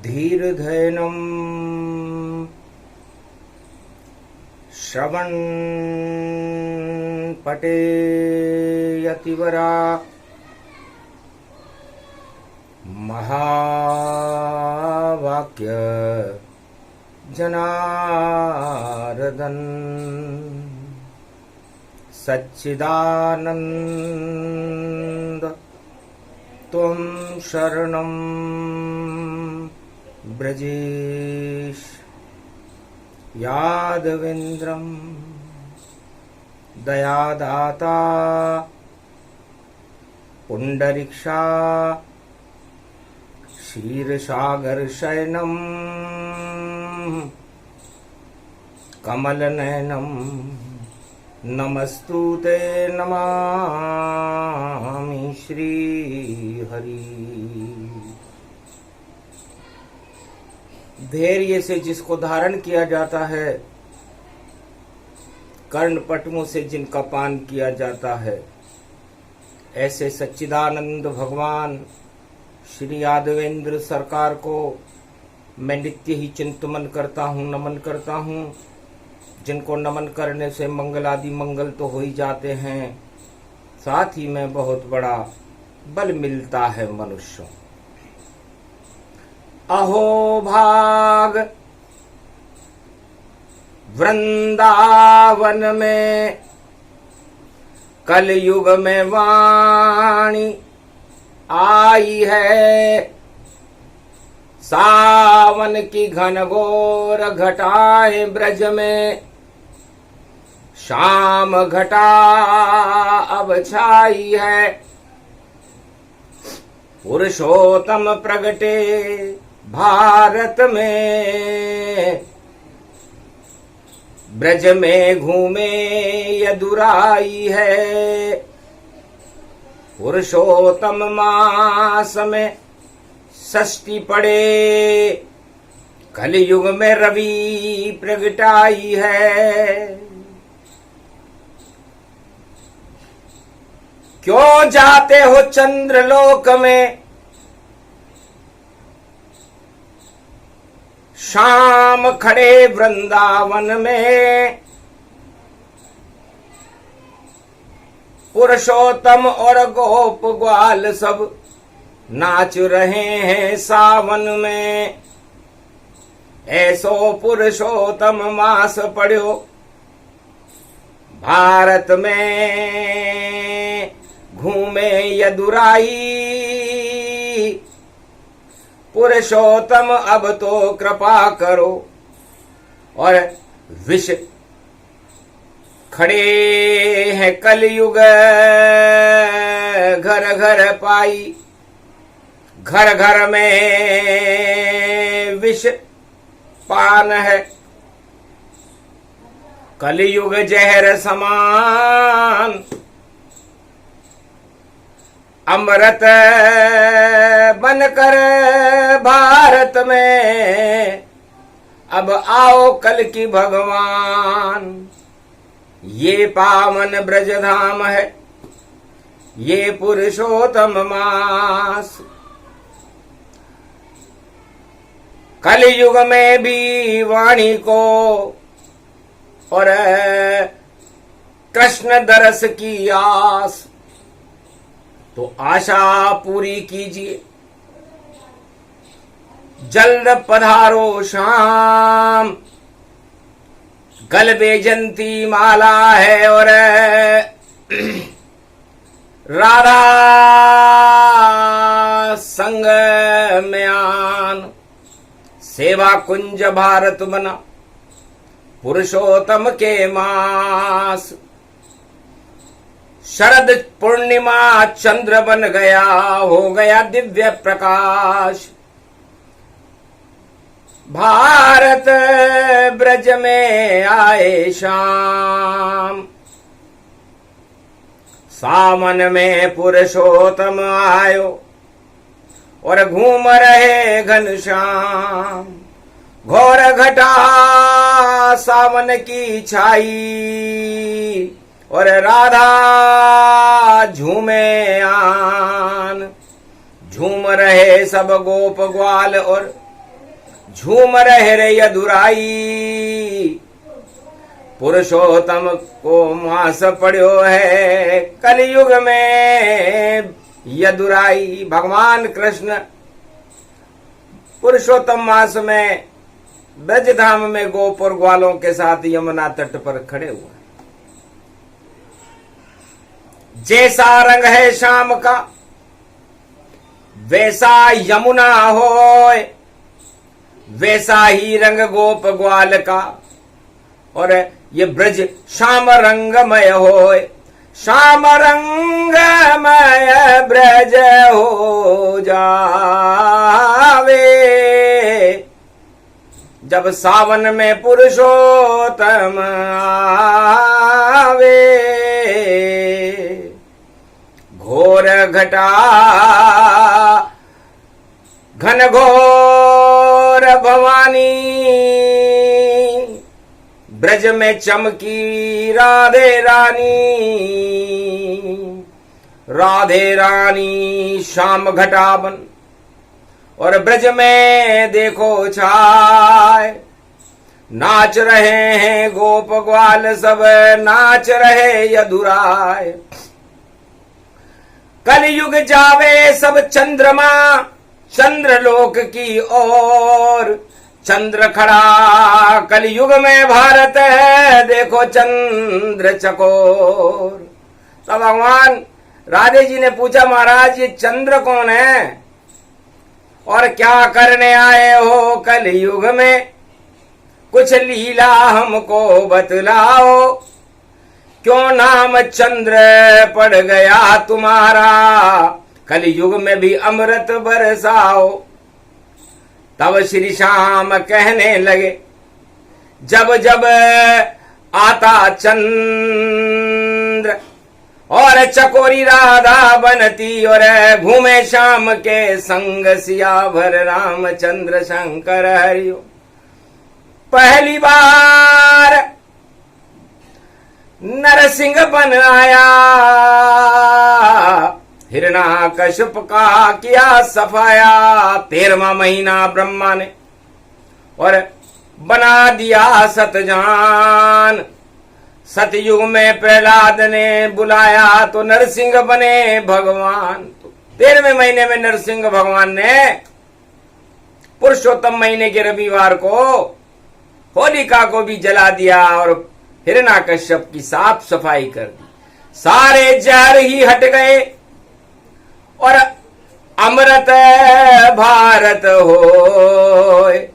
धीर्धैनं श्रवण पठेयतिवरा महावाक्य जनार्दन सच्चिदानंद त्वं शरणं ब्रजेश यादवेन्द्रं दयादाता पुंडरीक्षा क्षीरसागर शयनं कमलनयनं नमस्तुते नमामि श्रीहरि। धैर्य से जिसको धारण किया जाता है, कर्णपटुओं से जिनका पान किया जाता है, ऐसे सच्चिदानंद भगवान श्री यादवेंद्र सरकार को मैं नित्य ही चिंतन करता हूँ, नमन करता हूँ। जिनको नमन करने से मंगल आदि मंगल तो हो ही जाते हैं, साथ ही में बहुत बड़ा बल मिलता है मनुष्यों। अहो भाग वृंदावन में कलयुग में वाणी आई है, सावन की घनघोर घटाएं ब्रज में, शाम घटा अब छाई है। पुरुषोत्तम प्रगटे भारत में, ब्रज में घूमे यदुराई है। पुरुषोत्तम मास में षष्ठी पड़े, कलयुग में रवि प्रगटाई है। क्यों जाते हो चंद्रलोक में, शाम खड़े वृंदावन में। पुरुषोत्तम और गोप ग्वाल सब नाच रहे हैं सावन में। ऐसो पुरुषोत्तम मास पड़ो भारत में, घूमे यदुराई। पुरुषोत्तम अब तो कृपा करो, और विष खड़े हैं कलयुग घर घर पाई। घर घर में विष पान है, कलयुग जहर समान। अमृत बनकर भारत में, अब आओ कल की भगवान। ये पावन ब्रजधाम है, ये पुरुषोत्तम मास। कलयुग में भी वाणी को और कृष्ण दरस की आस, तो आशा पूरी कीजिए। जल्द पधारो शाम, गल बेजंती माला है और राधा संग में आन। सेवा कुंज भारत बना पुरुषोत्तम के मास। शरद पूर्णिमा चंद्र बन गया, हो गया दिव्य प्रकाश। भारत ब्रज में आए शाम, सावन में पुरुषोत्तम आयो और घूम रहे घनश्याम। घोर घटा सावन की छाई और राधा झूमे आन। झूम रहे सब गोप ग्वाल और झूम रहे रे यदुराई, पुरुषोत्तम को मास पड़ो है कलयुग में यदुराई। भगवान कृष्ण पुरुषोत्तम मास में ब्रजधाम में गोपुर ग्वालों के साथ यमुना तट पर खड़े हुए। जैसा रंग है शाम का वैसा यमुना होए, वैसा ही रंग गोप ग्वाल का, और ये ब्रज श्याम रंगमय होए। श्याम रंगमय ब्रज हो जावे, जब सावन में पुरुषोत्तम आवे। घोर घटा घन घोर भवानी, ब्रज में चमकी राधे रानी। राधे रानी श्याम घटाबन, और ब्रज में देखो छाए, नाच रहे हैं गोप ग्वाल सब, नाच रहे यदुराय। कलयुग जावे सब चंद्रमा चंद्रलोक की ओर, चंद्र खड़ा कलयुग में भारत है, देखो चंद्र चकोर। तो भगवान राधे जी ने पूछा, महाराज ये चंद्र कौन है और क्या करने आए हो कलयुग में? कुछ लीला हमको बतलाओ, क्यों नाम चंद्र पड़ गया तुम्हारा, कलयुग में भी अमृत बरसाओ। तब श्री श्याम कहने लगे, जब जब आता चंद्र और चकोरी राधा बनती, और घूमे श्याम के संग सियावर रामचंद्र शंकर हरिओ। पहली बार नरसिंह बन आया, हिरण्याकश्यप का किया सफाया। 13वां महीना ब्रह्मा ने और बना दिया सतजान। सतयुग में प्रहलाद ने बुलाया तो नरसिंह बने भगवान। 13वें महीने में नरसिंह भगवान ने पुरुषोत्तम महीने के रविवार को होलिका को भी जला दिया और हिरण्याकश्यप की साफ सफाई कर दी। सारे जहर ही हट गए और अमृत भारत होए।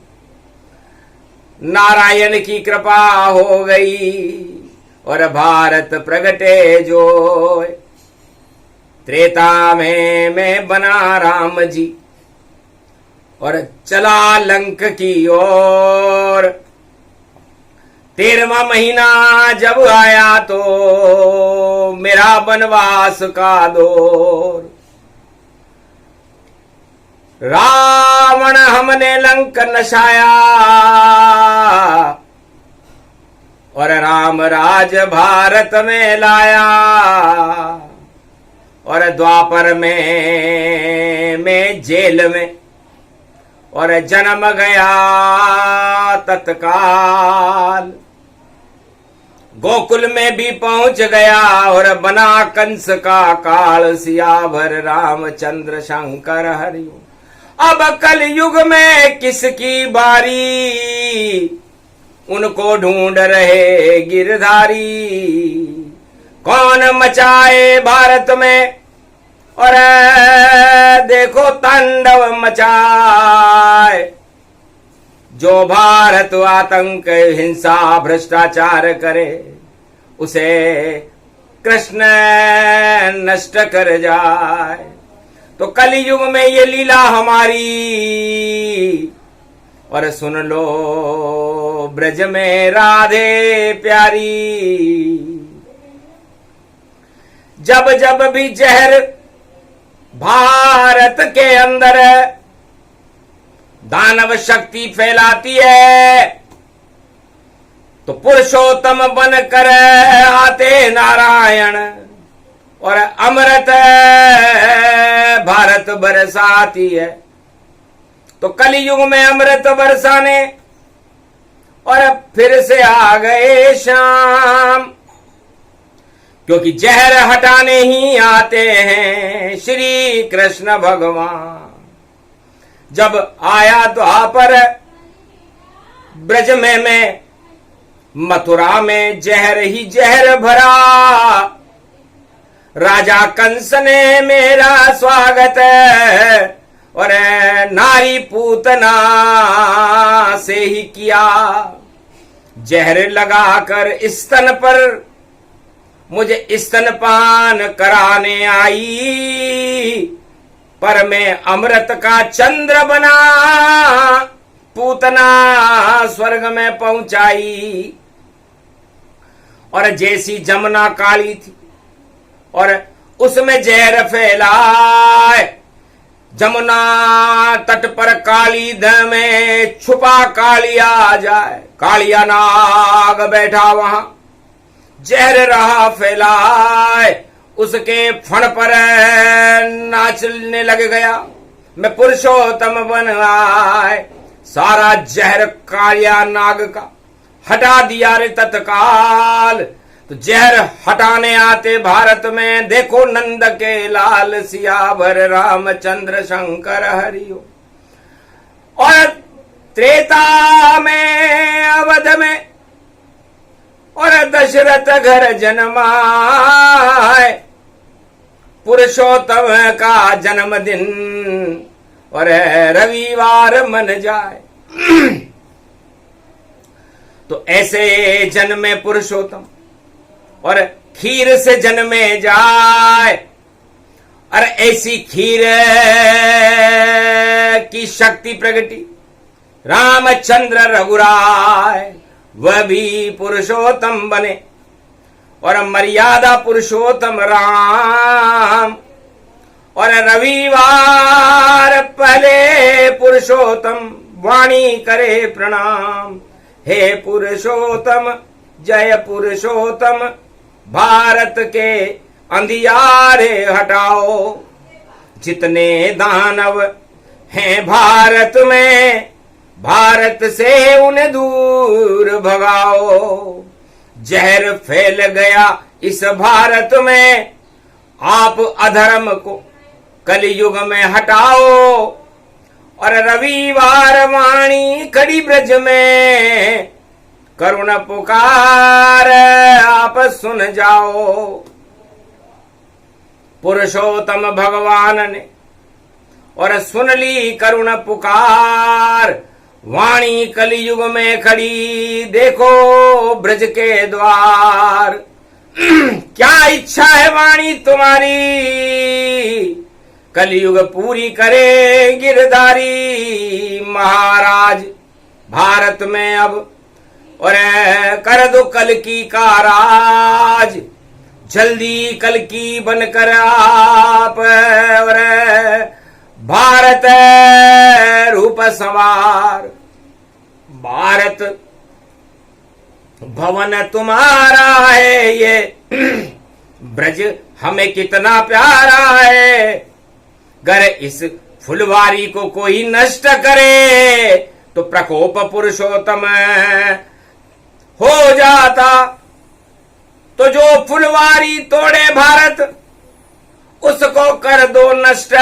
नारायण की कृपा हो गई और भारत प्रगटे जो। त्रेता में मैं बना राम जी और चला लंक की ओर। 13वां महीना जब आया तो मेरा वनवास का दौर। रावण हमने लंक नशाया और राम राज भारत में लाया। और द्वापर में मैं जेल में और जन्म गया तत्काल। गोकुल में भी पहुंच गया और बना कंस का काल। सियावर रामचंद्र शंकर हरिओ। अब कलयुग में किसकी बारी, उनको ढूंढ रहे गिरधारी। कौन मचाए भारत में और देखो तांडव मचाए। जो भारत आतंक हिंसा भ्रष्टाचार करे उसे कृष्ण नष्ट कर जाए। तो कलयुग में ये लीला हमारी और सुन लो ब्रज में राधे प्यारी। जब जब भी जहर भारत के अंदर दानव शक्ति फैलाती है तो पुरुषोत्तम बनकर आते नारायण और अमृत भारत बरसाती है। तो कलयुग में अमृत बरसाने और फिर से आ गए श्याम, क्योंकि जहर हटाने ही आते हैं श्री कृष्ण भगवान। जब आया द्वापर ब्रज में मैं, मथुरा में जहर ही जहर भरा, राजा कंस ने मेरा स्वागत और नारी पूतना से ही किया। जहर लगाकर स्तन पर मुझे स्तनपान कराने आई, पर मैं अमृत का चंद्र बना पूतना स्वर्ग में पहुंचाई। और जैसी जमुना काली थी और उसमें जहर फैलाए, जमुना तट पर काली दह में छुपा कालिया आ जाए, कालिया नाग बैठा वहां जहर रहा फैलाए, उसके फण पर नाचने लग गया, मैं पुरुषोत्तम बन आए। सारा जहर कालिया नाग का हटा दिया रे तत्काल। तो जहर हटाने आते भारत में देखो नंद के लाल सियावर रामचंद्र शंकर हरिओ। और त्रेता में अवध में और दशरथ घर जन्माए, पुरुषोत्तम का जन्मदिन और रविवार मन जाए। तो ऐसे जन्मे पुरुषोत्तम और खीर से जन्मे जाए, और ऐसी खीर की शक्ति प्रगटी रामचंद्र रघुराय, वह भी पुरुषोत्तम बने और मर्यादा पुरुषोत्तम राम। और रविवार पहले पुरुषोत्तम वाणी करे प्रणाम, हे पुरुषोत्तम जय पुरुषोत्तम, भारत के अंधियारे हटाओ, जितने दानव हैं भारत में, भारत से उन्हें दूर भगाओ। जहर फैल गया इस भारत में, आप अधर्म को कलयुग में हटाओ। और रविवार वाणी खड़ी ब्रज में, करुण पुकार आप सुन जाओ। पुरुषोत्तम भगवान ने और सुन ली करुण पुकार, वाणी कलयुग में खड़ी देखो ब्रज के द्वार। क्या इच्छा है वाणी तुम्हारी, कलयुग पूरी करे गिरधारी महाराज। भारत में अब और कर दो कल की का राज, जल्दी कल की बनकर आप और भारत रूप सवार। भारत भवन तुम्हारा है ये, ब्रज हमें कितना प्यारा है। गर इस फुलवारी को कोई नष्ट करे, तो प्रकोप पुरुषोत्तम हो जाता। तो जो फुलवारी तोड़े भारत, उसको कर दो नष्ट।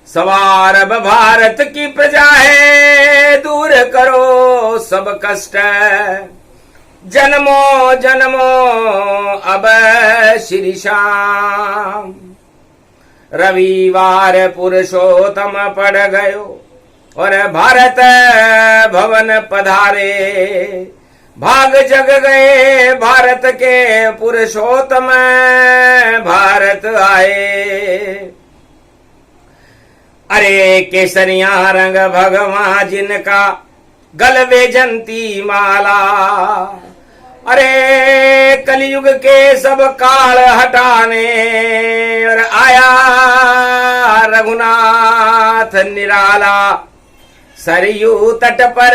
सवार अब भारत की प्रजा है, दूर करो सब कष्ट। जन्मो जन्मो अब श्री श्याम, रविवार पुरुषोत्तम पड़ गयो और भारत भवन पधारे। भाग जग गए भारत के पुरुषोत्तम भारत आए। अरे केसरिया रंग भगवान जिनका, गल वेजंती माला। अरे कलयुग के सब काल हटाने और आया रघुनाथ निराला। सरयू तट पर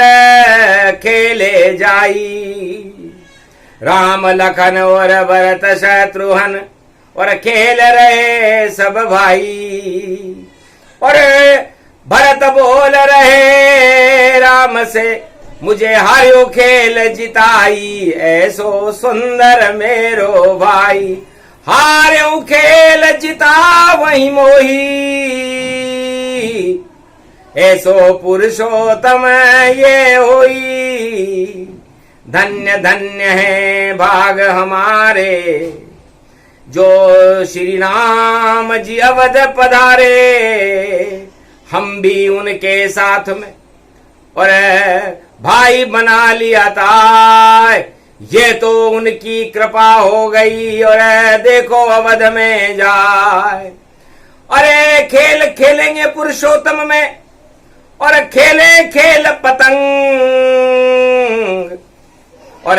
खेले जाई, राम लखन और भरत शत्रुघ्न और खेल रहे सब भाई। और भरत बोल रहे राम से, मुझे हारियो खेल जिताई, ऐसो सुंदर मेरो भाई। हार्यो खेल जिता वही मोही, ऐसो पुरुषोत्तम ये होई। धन्य धन्य है भाग हमारे, जो श्री राम जी अवध पधारे। हम भी उनके साथ में और भाई बना लिया था, ये तो उनकी कृपा हो गई। और देखो अवध में जाए, अरे खेल खेलेंगे पुरुषोत्तम में, और खेले खेल पतंग। और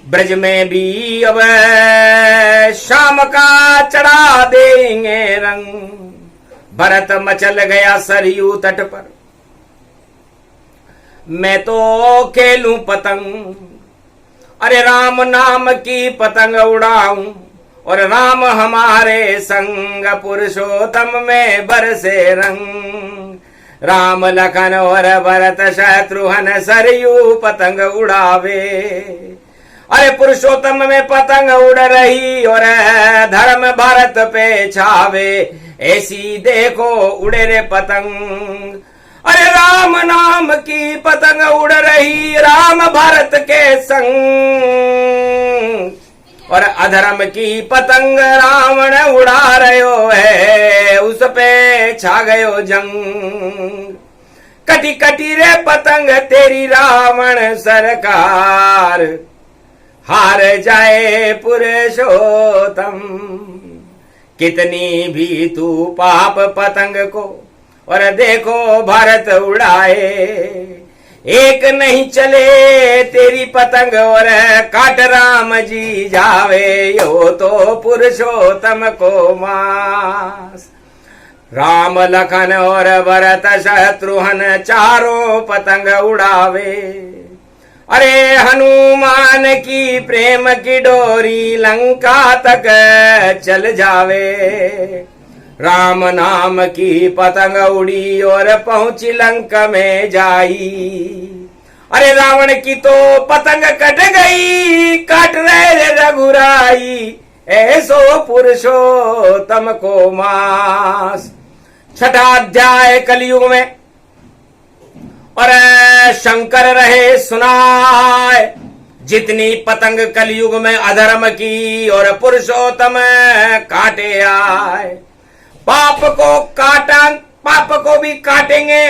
ब्रज में भी अब शाम का चढ़ा देंगे रंग। भरत मचल गया सरयू तट पर, मैं तो खेलूं पतंग। अरे राम नाम की पतंग उड़ाऊं, और राम हमारे संग, पुरुषोत्तम में बरसे रंग। राम लखन और भरत शत्रुघ्न सरयू पतंग उड़ावे। अरे पुरुषोत्तम में पतंग उड़ रही, और धर्म भारत पे छावे। ऐसी देखो उड़े रे पतंग, अरे राम नाम की पतंग उड़ रही, राम भारत के संग। और अधर्म की पतंग रावण उड़ा रहो है, उस पे छा गयो जंग। कटी कटी रे पतंग तेरी रावण सरकार, हार जाए पुरुषोत्तम। कितनी भी तू पाप पतंग को, और देखो भारत उड़ाए। एक नहीं चले तेरी पतंग, और काट राम जी जावे। यो तो पुरुषोत्तम को मास। राम लखन और भरत शत्रुघ्न चारों पतंग उड़ावे। अरे हनुमान की प्रेम की डोरी लंका तक चल जावे। राम नाम की पतंग उड़ी और पहुंची लंका में जाई। अरे रावण की तो पतंग कट गई, काट रहे रघुराई। ऐसो पुरुषोत्तम को मास। छठा अध्याय कलयुग में, और शंकर रहे सुनाए। जितनी पतंग कलयुग में अधर्म की, और पुरुषोत्तम काटे आए। पाप को काटा, पाप को भी काटेंगे,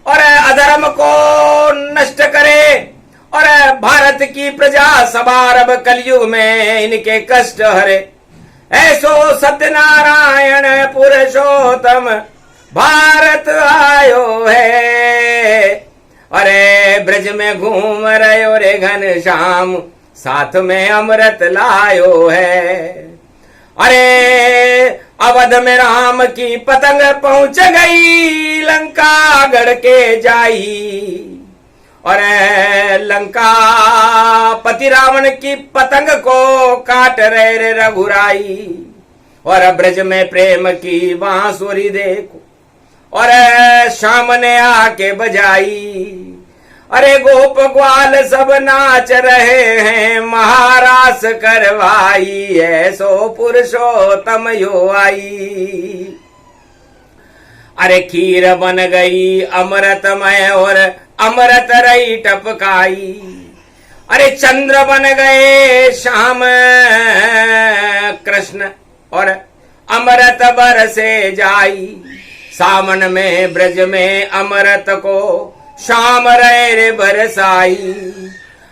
और अधर्म को नष्ट करे। और भारत की प्रजा सवार अब कलयुग में इनके कष्ट हरे। ऐसो सत्यनारायण पुरुषोत्तम भारत आयो है। अरे ब्रज में घूम रहे रे घनश्याम, साथ में अमृत लायो है। अरे अवध में राम की पतंग पहुंच गई, लंका गढ़ के जाई। और लंका पति रावण की पतंग को काट रहे रे रघुराई। और ब्रज में प्रेम की बांसुरी देखो, और शाम ने आके बजाई। अरे गोप ग्वाल सब नाच रहे हैं, महारास करवाई। ऐसो पुरुषोत्तम यो आई। अरे खीर बन गई अमृतमय, और अमृत रही टपकाई। अरे चंद्र बन गए श्याम कृष्ण, और अमृत बरसे जाई। सावन में ब्रज में अमृत को शाम रे बरसाई।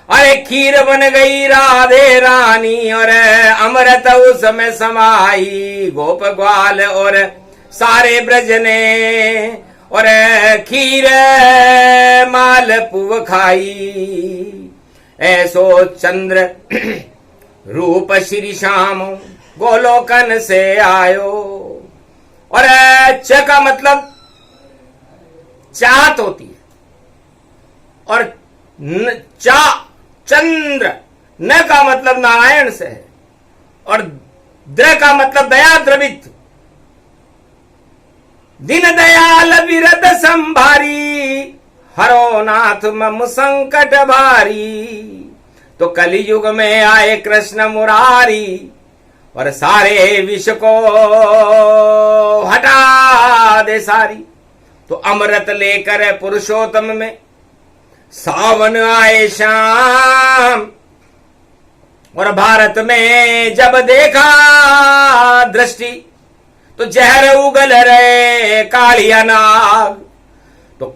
अरे खीर बन गई राधे रानी, और अमृत उसमें समाई। गोप ग्वाल और सारे ब्रज ने, और खीर मालपुव खाई। ऐसो चंद्र रूप श्री श्याम गोलोकन से आयो। और च का मतलब चाहत होती है, और चंद्र न का मतलब नारायण से है, और द्र का मतलब दया द्रवित। दीन दयाल विरत संभारी, हरो नाथ मम संकट भारी। तो कलयुग में आए कृष्ण मुरारी, और सारे विष को हटा दे सारी। तो अमृत लेकर पुरुषोत्तम में सावन आए शाम, और भारत में जब देखा दृष्टि, तो जहर उगल रहे कालिया नाग। तो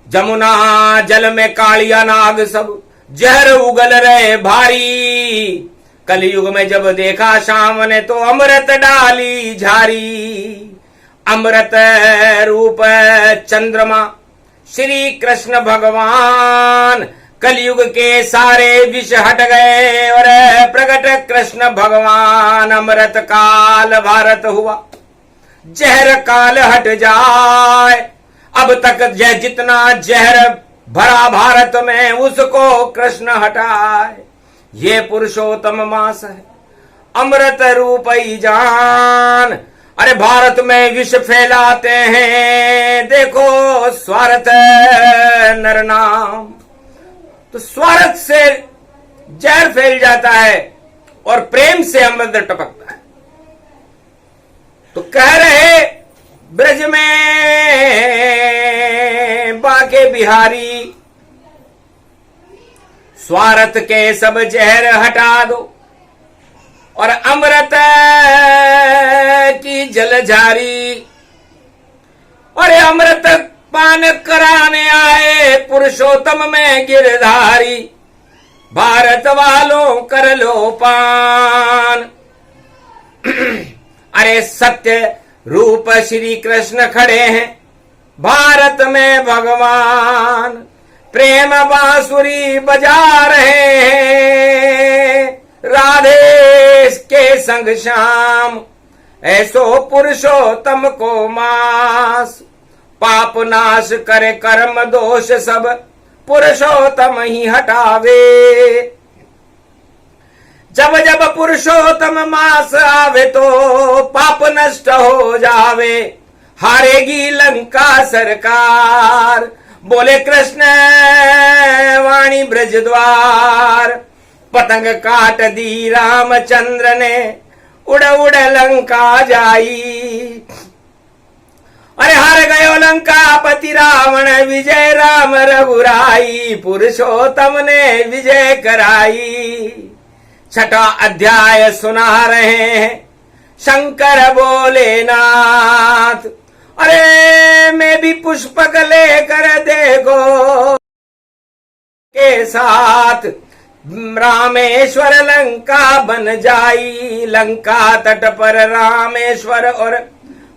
जमुना जल में कालिया नाग सब जहर उगल रहे भारी। कलयुग में जब देखा शाम ने, तो अमृत डाली झारी। अमृत रूप चंद्रमा श्री कृष्ण भगवान, कलयुग के सारे विष हट गए और प्रकट कृष्ण भगवान। अमृत काल भारत हुआ, जहर काल हट जाए। अब तक जितना जहर भरा भारत में, उसको कृष्ण हटाए। ये पुरुषोत्तम मास है, अमृत रूप ही जान। अरे भारत में विष फैलाते हैं, देखो स्वार्थ नर नाम। तो स्वार्थ से जहर फैल जाता है और प्रेम से अमृत टपकता है। तो कह रहे ब्रज में बाके बिहारी, स्वार्थ के सब जहर हटा दो, और अमृत की जलझारी। और अमृत पान कराने आए पुरुषोत्तम में गिरधारी। भारत वालों कर लो पान। अरे सत्य रूप श्री कृष्ण खड़े हैं भारत में भगवान। प्रेम बांसुरी बजा रहे हैं, राधे के संग श्याम। ऐसो पुरुषोत्तम को मास, पाप नाश करे कर्म दोष सब, पुरुषोत्तम ही हटावे। जब जब पुरुषोत्तम मास आवे, तो पाप नष्ट हो जावे। हारेगी लंका सरकार, बोले कृष्ण वाणी ब्रज द्वार। पतंग काट दी रामचंद्र ने, उड़ उड़ लंका जाई। अरे हार गयो लंका पति रावण, विजय राम रघुराई। पुरुषोत्तम ने विजय कराई। छठा अध्याय सुना रहे हैं शंकर बोले नाथ। अरे मैं भी पुष्पक लेकर देखो के साथ, रामेश्वर लंका बन जाई। लंका तट पर रामेश्वर और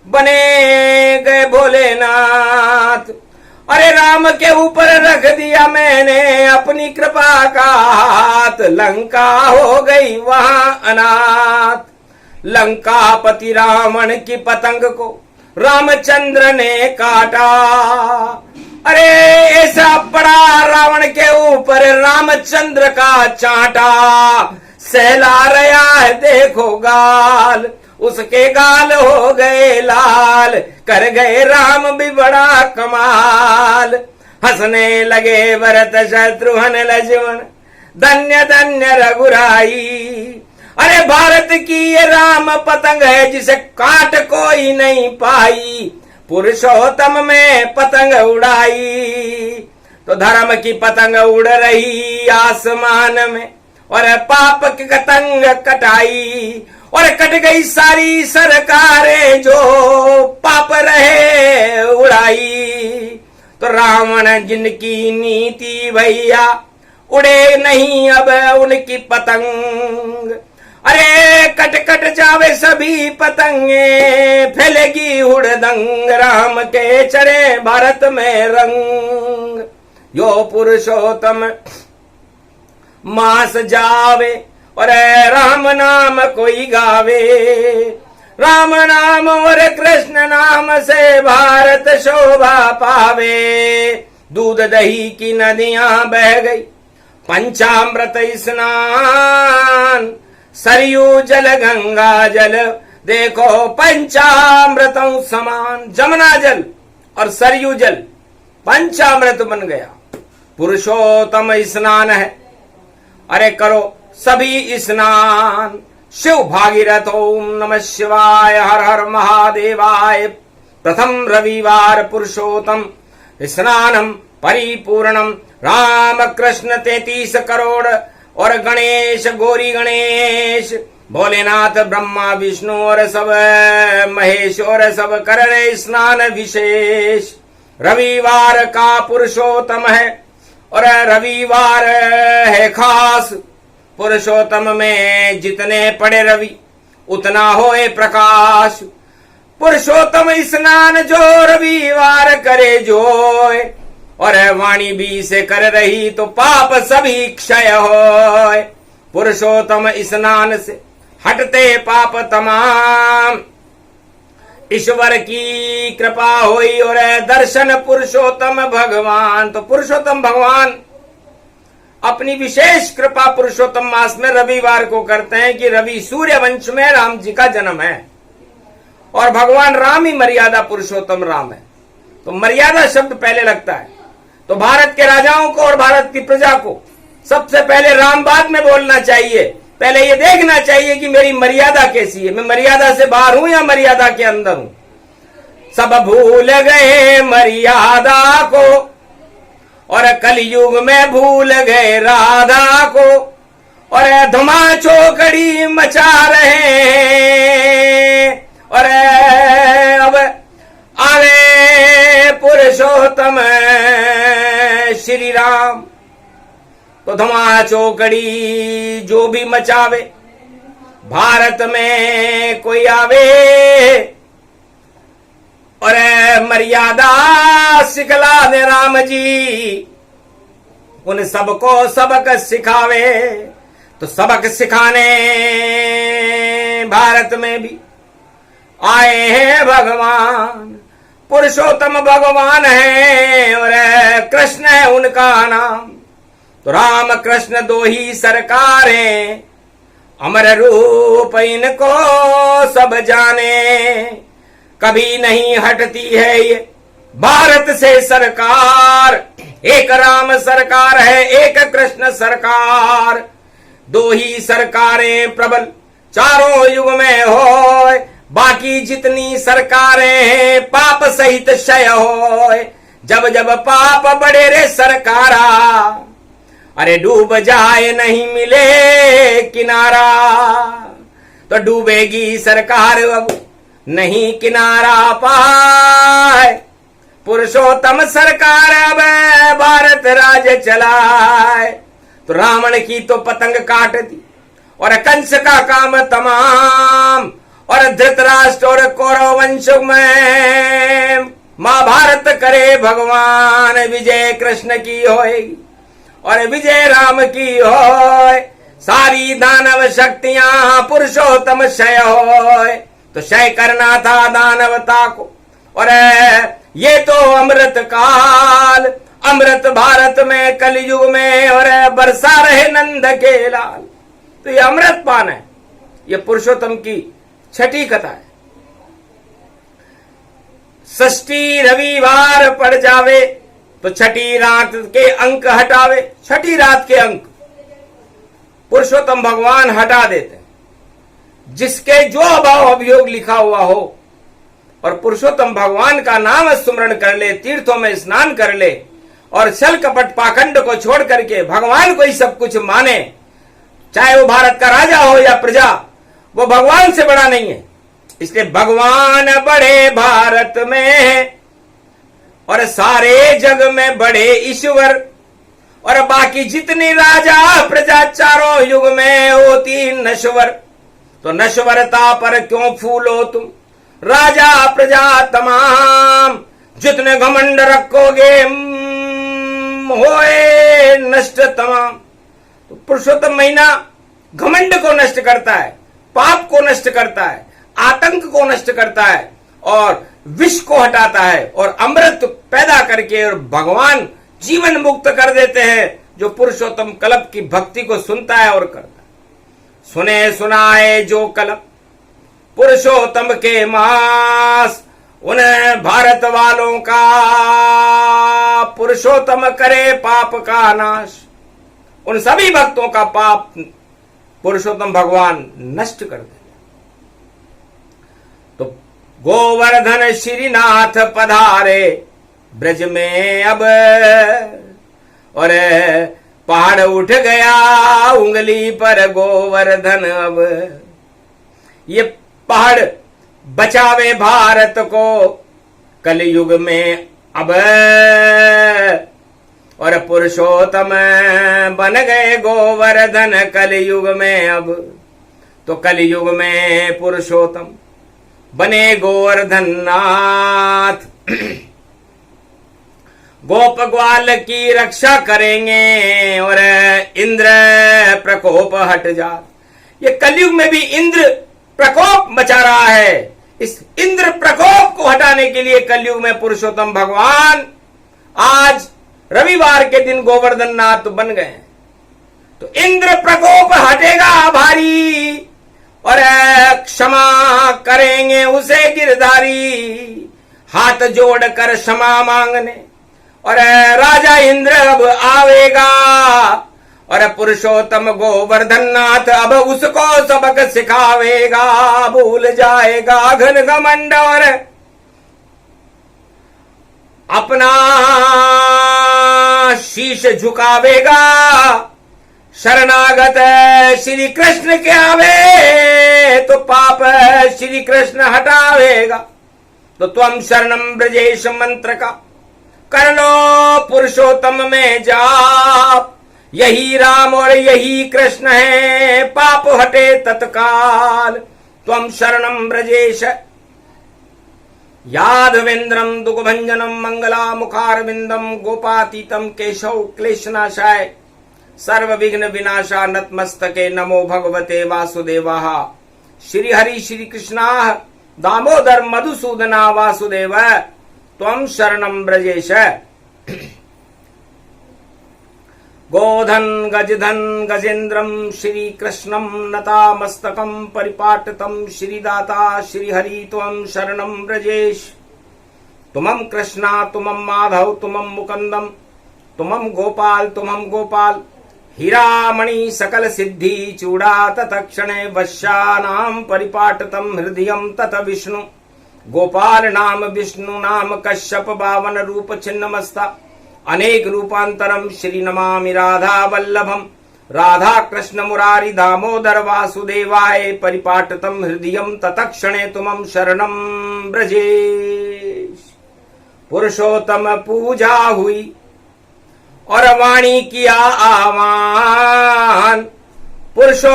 बने गए भोलेनाथ। अरे राम के ऊपर रख दिया मैंने अपनी कृपा का हाथ, लंका हो गई वहां अनाथ। लंकापति रावण की पतंग को रामचंद्र ने काटा। अरे ऐसा पड़ा रावण के ऊपर रामचंद्र का चांटा। सहला रहा है देखो गाल, उसके गाल हो गए लाल। कर गए राम भी बड़ा कमाल। हंसने लगे भरत शत्रुघ्न लक्ष्मण, धन्य धन्य रघुराई। अरे भारत की ये राम पतंग है, जिसे काट कोई नहीं पाई। पुरुषोत्तम में पतंग उड़ाई। तो धर्म की पतंग उड़ रही आसमान में, और पाप की पतंग कटाई। और कट गई सारी सरकारें जो पाप रहे उड़ाई। तो रावण जिनकी नीति भैया, उड़े नहीं अब उनकी पतंग। अरे कट कट जावे सभी पतंगे, फैलेगी हुड़दंग। राम के चढ़े भारत में रंग। यो पुरुषोत्तम मास जावे, और राम नाम कोई गावे। राम नाम और कृष्ण नाम से भारत शोभा पावे। दूध दही की नदियां बह गई, पंचामृत स्नान। सरयू जल गंगा जल देखो पंचामृतों समान, जमुना जल और सरयू जल पंचामृत बन गया। पुरुषोत्तम स्नान है, अरे करो सभी स्नान। शिव भागीरथ ओम नमः शिवाय, हर हर महादेवाय। प्रथम रविवार पुरुषोत्तम स्नानम परिपूर्णम। राम कृष्ण 33 करोड़ और गणेश गौरी गणेश, भोलेनाथ ब्रह्मा विष्णु और सब महेश और सब कर रहे स्नान विशेष। रविवार का पुरुषोत्तम है और रविवार है खास। पुरुषोत्तम में जितने पड़े रवि उतना होए प्रकाश। पुरुषोत्तम स्नान जो रविवार करे जोय, और वाणी भी से कर रही तो पाप सभी क्षय होय। पुरुषोत्तम स्नान से हटते पाप तमाम, ईश्वर की कृपा होई और दर्शन पुरुषोत्तम भगवान। तो पुरुषोत्तम भगवान अपनी विशेष कृपा पुरुषोत्तम मास में रविवार को करते हैं कि रवि सूर्य वंश में राम जी का जन्म है और भगवान राम ही मर्यादा पुरुषोत्तम राम है। तो मर्यादा शब्द पहले लगता है, तो भारत के राजाओं को और भारत की प्रजा को सबसे पहले राम बाद में बोलना चाहिए। पहले ये देखना चाहिए कि मेरी मर्यादा कैसी है, मैं मर्यादा से बाहर हूं या मर्यादा के अंदर हूं। सब भूल गए मर्यादा को और कलयुग में भूल गए राधा को, और धुमा चौकड़ी मचा रहे और अब आवे पुरुषोत्तम श्री राम। तो धुमा चौकड़ी जो भी मचावे भारत में कोई आवे और मर्यादा सिखला दे राम जी, उन सबको सबक सिखावे। तो सबक सिखाने भारत में भी आए हैं भगवान। पुरुषोत्तम भगवान है और कृष्ण है उनका नाम। तो राम कृष्ण दो ही सरकारें, अमर रूप इनको सब जाने। कभी नहीं हटती है ये भारत से सरकार, एक राम सरकार है एक कृष्ण सरकार। दो ही सरकारें प्रबल चारों युग में होय, बाकी जितनी सरकारें हैं पाप सहित क्षय होय। जब जब पाप बढ़े रे सरकारा, अरे डूब जाए नहीं मिले किनारा। तो डूबेगी सरकार अब नहीं किनारा पाए। पुरुषोत्तम सरकार अब भारत राज चलाए। तो रावण की तो पतंग काट दी और कंस का काम तमाम, और धृतराष्ट्र और कौरव वंश में महाभारत करे भगवान। विजय कृष्ण की होएगी और विजय राम की होए। सारी दानव शक्तियां पुरुषोत्तम क्षय होए। तो क्षय करना था दानवता को, और ये तो अमृत काल, अमृत भारत में कलयुग में और बरसा रहे नंद के लाल। तो ये अमृत पान है, ये पुरुषोत्तम की छठी कथा है। षष्ठी रविवार पड़ जावे तो छठी रात के अंक हटावे। छठी रात के अंक पुरुषोत्तम भगवान हटा देते हैं। जिसके जो अभाव अभियोग लिखा हुआ हो और पुरुषोत्तम भगवान का नाम स्मरण कर ले, तीर्थों में स्नान कर ले और छल कपट पाखंड को छोड़ करके भगवान को ही सब कुछ माने, चाहे वो भारत का राजा हो या प्रजा, वो भगवान से बड़ा नहीं है। इसलिए भगवान बड़े भारत में और सारे जग में बड़े ईश्वर, और बाकी जितनी राजा प्रजा चारों युग में होती नश्वर। तो नश्वरता पर क्यों फूलो तुम राजा प्रजा तमाम, जितने घमंड रखोगे होए नष्ट तमाम। तो पुरुषोत्तम महीना घमंड को नष्ट करता है, पाप को नष्ट करता है, आतंक को नष्ट करता है और विष को हटाता है और अमृत पैदा करके और भगवान जीवन मुक्त कर देते हैं जो पुरुषोत्तम कल्प की भक्ति को सुनता है और करता है। सुने सुनाए जो कल्प पुरुषोत्तम के मास उन भारत वालों का पुरुषोत्तम करे पाप का नाश। उन सभी भक्तों का पाप पुरुषोत्तम भगवान नष्ट कर दे। तो गोवर्धन श्रीनाथ पधारे ब्रज में अब, और पहाड़ उठ गया उंगली पर गोवर्धन अब। ये पहाड़ बचावे भारत को कलयुग में अब, और पुरुषोत्तम बन गए गोवर्धन कलयुग में अब। तो कलयुग में पुरुषोत्तम बने गोवर्धन नाथ। गोप ग्वाल की रक्षा करेंगे और इंद्र प्रकोप हट जा। ये कलयुग में भी इंद्र प्रकोप मचा रहा है। इस इंद्र प्रकोप को हटाने के लिए कलयुग में पुरुषोत्तम भगवान आज रविवार के दिन गोवर्धन नाथ बन गए। तो इंद्र प्रकोप हटेगा भारी और क्षमा करेंगे उसे गिरधारी। हाथ जोड़कर क्षमा मांगने और राजा इंद्र अब आवेगा, और पुरुषोत्तम गोवर्धन नाथ अब उसको सबक सिखावेगा। भूल जाएगा घन घमंड और अपना शीश झुकावेगा। शरणागत श्री कृष्ण के आवे तो पाप श्री कृष्ण हटावेगा। तो त्वम शरणम ब्रजेश मंत्र का कर लो पुरुषोत्तम में जाप। यही राम और यही कृष्ण है, पाप हटे तत्काल। त्वम शरणम ब्रजेश यादवेन्द्रम दुःखभंजनम मंगला मुखारविंदम गोपातीतम केशव क्लेशनाशाय सर्व विघ्न विनाशा नतमस्तके नमो भगवते वासुदेवाः। श्री हरि श्री कृष्णाः दामोदर मधुसूदना वासुदेव त्वं शरणं ब्रजेश। गोधन गजधन गजेन्द्रम श्री कृष्णं नतामस्तकं परिपाटतं श्रीदाता श्रीहरि त्वं शरणं ब्रजेश। तुमं कृष्णा तुमं माधव तुमं मुकुंदम तुमं गोपाल हीरामणि सकल सिद्धि चूड़ा तत्क्षणे वश्यानां परिपाटतं हृदयं तत विष्णु गोपाल नाम विष्णु नाम कश्यप बावन रूप छिन्नमस्ता अनेक रूपांतरम श्री नमामि राधा वल्लभम राधा कृष्ण मुरारी दामोदर वासुदेवाय परिपाटतं हृदयं तत्क्षणे तुमं शरणं ब्रजेश। पुरुषोत्तम पूजा हुई और वाणी किया आह्वान। पुरुषोत्तम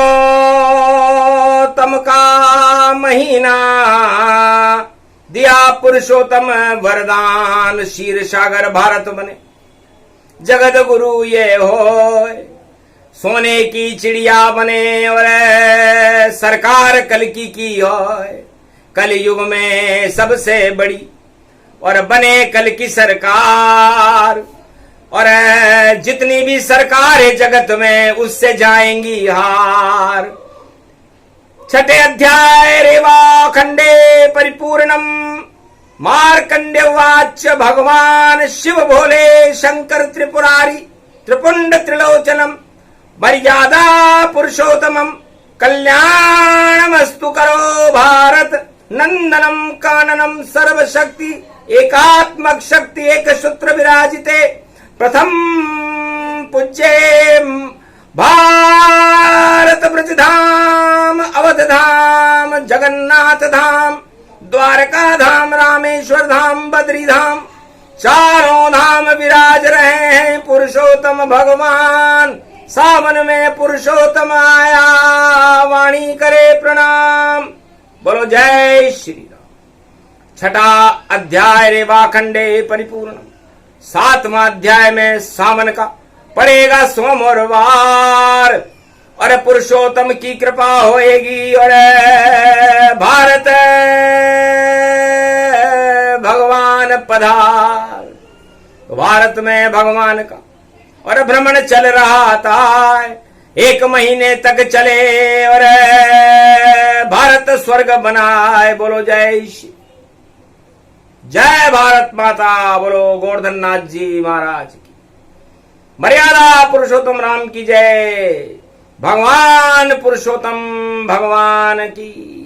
का महीना दिया पुरुषोत्तम वरदान। क्षीर सागर भारत बने जगत गुरु ये हो। सोने की चिड़िया बने और सरकार कलकी की हो। कलयुग में सबसे बड़ी और बने कल की सरकार। और जितनी भी सरकार है जगत में उससे जाएंगी हार। छठे अध्याय रेवा खंडे परिपूर्णम मार्कंडे उवाच भगवान शिव भोले शंकर त्रिपुरारी त्रिपुंड त्रिलोचनम मर्यादा पुरुषोत्तमम कल्याणमस्तु करो भारत नंदनम काननम सर्वशक्ति एकात्मक शक्ति एक सूत्र विराजिते प्रथम पूज्ये भारत ब्रज धाम अवध धाम जगन्नाथ धाम द्वारका धाम रामेश्वर धाम बद्री धाम चारों धाम विराज रहे हैं पुरुषोत्तम भगवान। सावन में पुरुषोत्तम आया वाणी करे प्रणाम। बोलो जय श्री राम। छठा अध्याय रेवाखंडे परिपूर्ण। सातवां अध्याय में सावन का पड़ेगा सोमवार और पुरुषोत्तम की कृपा होएगी और भारत भगवान पधार। भारत में भगवान का और भ्रमण चल रहा था। 1 महीने तक चले और भारत स्वर्ग बनाए। बोलो जय श्री, जय भारत माता। बोलो गोवर्धन नाथ जी महाराज की, मर्यादा पुरुषोत्तम राम की जय, भगवान पुरुषोत्तम भगवान की